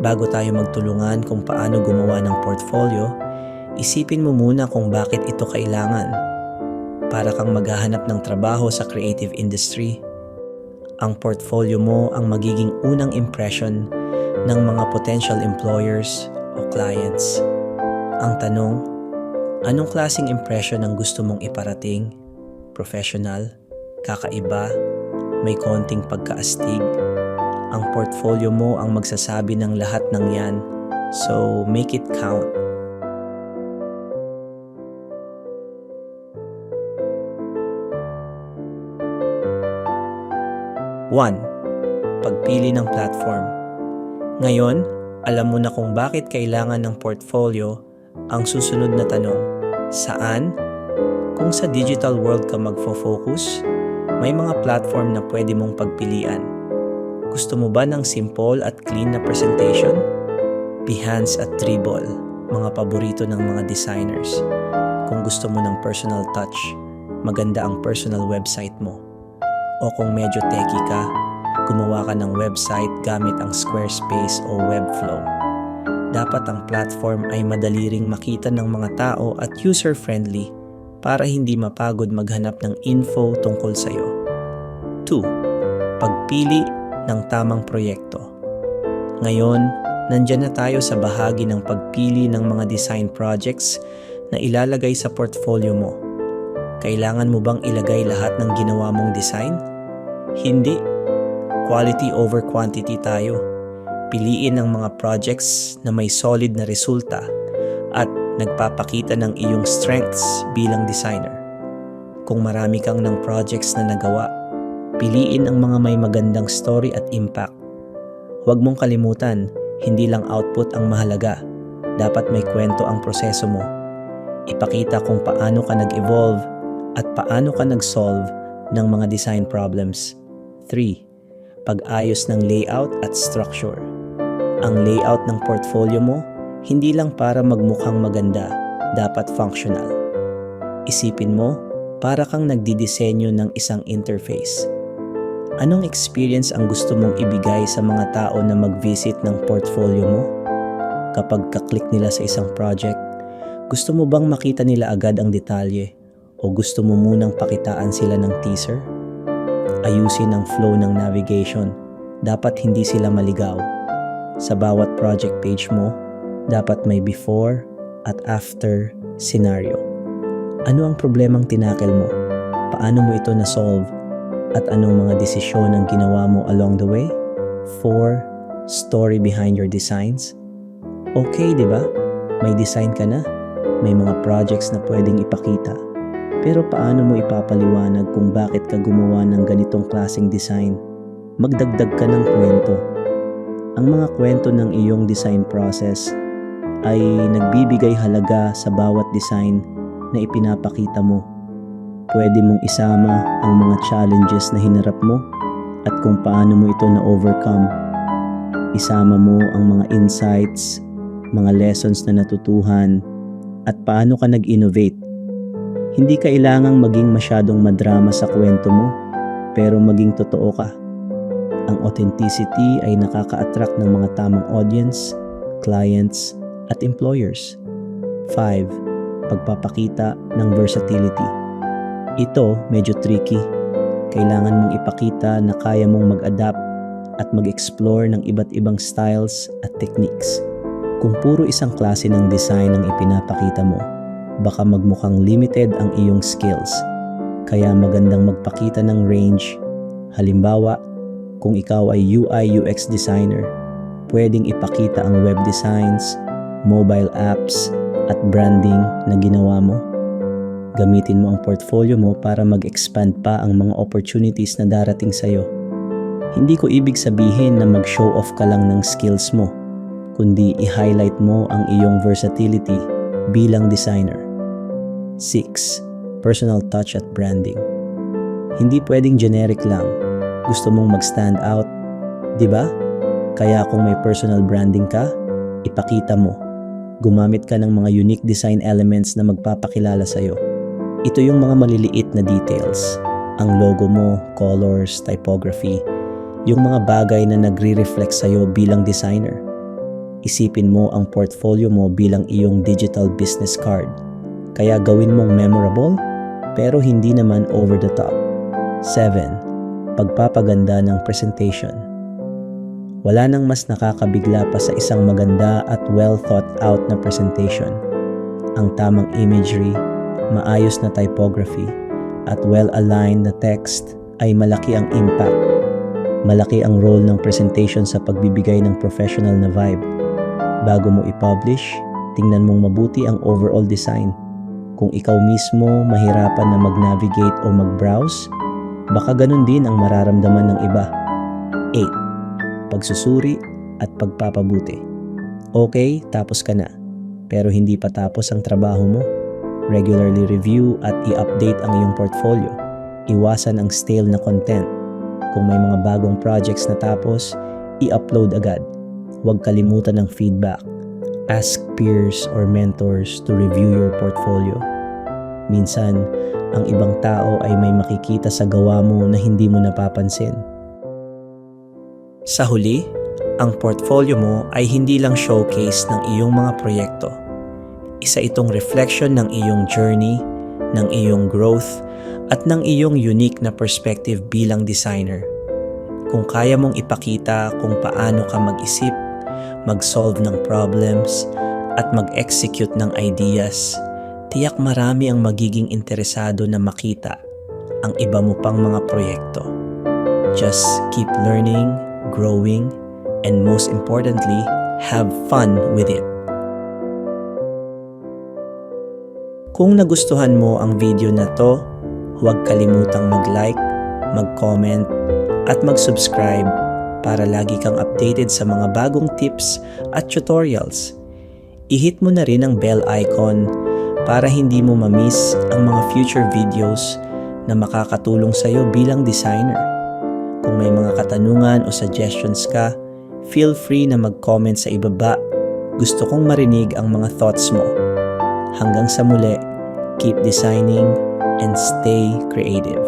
Bago tayo magtulungan kung paano gumawa ng portfolio, isipin mo muna kung bakit ito kailangan. Para kang maghahanap ng trabaho sa creative industry, ang portfolio mo ang magiging unang impression ng mga potential employers o clients. Ang tanong, anong klaseng impression ang gusto mong iparating? Professional, kakaiba, may konting pagkaastig? Ang portfolio mo ang magsasabi ng lahat ng yan, so make it count. One, pagpili ng platform. Ngayon, alam mo na kung bakit kailangan ng portfolio. Ang susunod na tanong, saan? Kung sa digital world ka magfo-focus, may mga platform na pwede mong pagpilian. Gusto mo ba ng simple at clean na presentation? Behance at Dribbble, mga paborito ng mga designers. Kung gusto mo ng personal touch, maganda ang personal website mo. O kung medyo techie ka, gumawa ka ng website gamit ang Squarespace o Webflow. Dapat ang platform ay madali ring makita ng mga tao at user-friendly para hindi mapagod maghanap ng info tungkol sa'yo. 2. Pagpili ng tamang proyekto. Ngayon, nandyan na tayo sa bahagi ng pagpili ng mga design projects na ilalagay sa portfolio mo. Kailangan mo bang ilagay lahat ng ginawa mong design? Hindi. Quality over quantity tayo. Piliin ang mga projects na may solid na resulta at nagpapakita ng iyong strengths bilang designer. Kung marami kang ng projects na nagawa, piliin ang mga may magandang story at impact. Huwag mong kalimutan, hindi lang output ang mahalaga. Dapat may kwento ang proseso mo. Ipakita kung paano ka nag-evolve at paano ka nag-solve ng mga design problems. 3. Pag-ayos ng layout at structure. Ang layout ng portfolio mo, hindi lang para magmukhang maganda, dapat functional. Isipin mo, para kang nagdidisenyo ng isang interface. Anong experience ang gusto mong ibigay sa mga tao na mag-visit ng portfolio mo? Kapag kaklik nila sa isang project, gusto mo bang makita nila agad ang detalye o gusto mo munang pakitaan sila ng teaser? Ayusin ang flow ng navigation. Dapat hindi sila maligaw. Sa bawat project page mo, dapat may before at after scenario. Ano ang problemang tinakel mo? Paano mo ito na-solve? At anong mga desisyon ang ginawa mo along the way? 4. Story behind your designs. Okay, di ba? May design ka na. May mga projects na pwedeng ipakita. Pero paano mo ipapaliwanag kung bakit ka gumawa ng ganitong klaseng design? Magdagdag ka ng kwento. Ang mga kwento ng iyong design process ay nagbibigay halaga sa bawat design na ipinapakita mo. Pwede mong isama ang mga challenges na hinarap mo at kung paano mo ito na-overcome. Isama mo ang mga insights, mga lessons na natutuhan, at paano ka nag-innovate. Hindi kailangang maging masyadong madrama sa kwento mo, pero maging totoo ka. Ang authenticity ay nakaka-attract ng mga tamang audience, clients, at employers. 5. Pagpapakita ng versatility. Ito medyo tricky. Kailangan mong ipakita na kaya mong mag-adapt at mag-explore ng iba't ibang styles at techniques. Kung puro isang klase ng design ang ipinapakita mo, baka magmukhang limited ang iyong skills. Kaya magandang magpakita ng range. Halimbawa, kung ikaw ay UI/UX designer, pwedeng ipakita ang web designs, mobile apps, at branding na ginawa mo. Gamitin mo ang portfolio mo para mag-expand pa ang mga opportunities na darating sa'yo. Hindi ko ibig sabihin na mag-show off ka lang ng skills mo, kundi i-highlight mo ang iyong versatility bilang designer. 6. Personal touch at branding. Hindi pwedeng generic lang. Gusto mong mag-stand out, di ba? Kaya kung may personal branding ka, ipakita mo. Gumamit ka ng mga unique design elements na magpapakilala sa'yo. Ito yung mga maliliit na details. Ang logo mo, colors, typography, yung mga bagay na nagre-reflect sa'yo bilang designer. Isipin mo ang portfolio mo bilang iyong digital business card. Kaya gawin mong memorable, pero hindi naman over the top. 7. Pagpapaganda ng presentation. Wala nang mas nakakabigla pa sa isang maganda at well thought out na presentation. Ang tamang imagery, maayos na typography, at well-aligned na text ay malaki ang impact. Malaki ang role ng presentation sa pagbibigay ng professional na vibe. Bago mo i-publish, tingnan mong mabuti ang overall design. Kung ikaw mismo mahirapan na mag-navigate o mag-browse, baka ganun din ang mararamdaman ng iba. 8. Pagsusuri at pagpapabuti. Okay, tapos ka na. Pero hindi pa tapos ang trabaho mo. Regularly review at i-update ang iyong portfolio. Iwasan ang stale na content. Kung may mga bagong projects na tapos, i-upload agad. Huwag kalimutan ng feedback. Ask peers or mentors to review your portfolio. Minsan, ang ibang tao ay may makikita sa gawa mo na hindi mo napapansin. Sa huli, ang portfolio mo ay hindi lang showcase ng iyong mga proyekto. Isa itong reflection ng iyong journey, ng iyong growth, at ng iyong unique na perspective bilang designer. Kung kaya mong ipakita kung paano ka mag-isip, mag-solve ng problems, at mag-execute ng ideas, tiyak marami ang magiging interesado na makita ang iba mo pang mga proyekto. Just keep learning, growing, and most importantly, have fun with it. Kung nagustuhan mo ang video na to, huwag kalimutang mag-like, mag-comment, at mag-subscribe para lagi kang updated sa mga bagong tips at tutorials. I-hit mo na rin ang bell icon para hindi mo ma-miss ang mga future videos na makakatulong sa'yo bilang designer. Kung may mga katanungan o suggestions ka, feel free na mag-comment sa ibaba. Gusto kong marinig ang mga thoughts mo. Hanggang sa muli, keep designing and stay creative.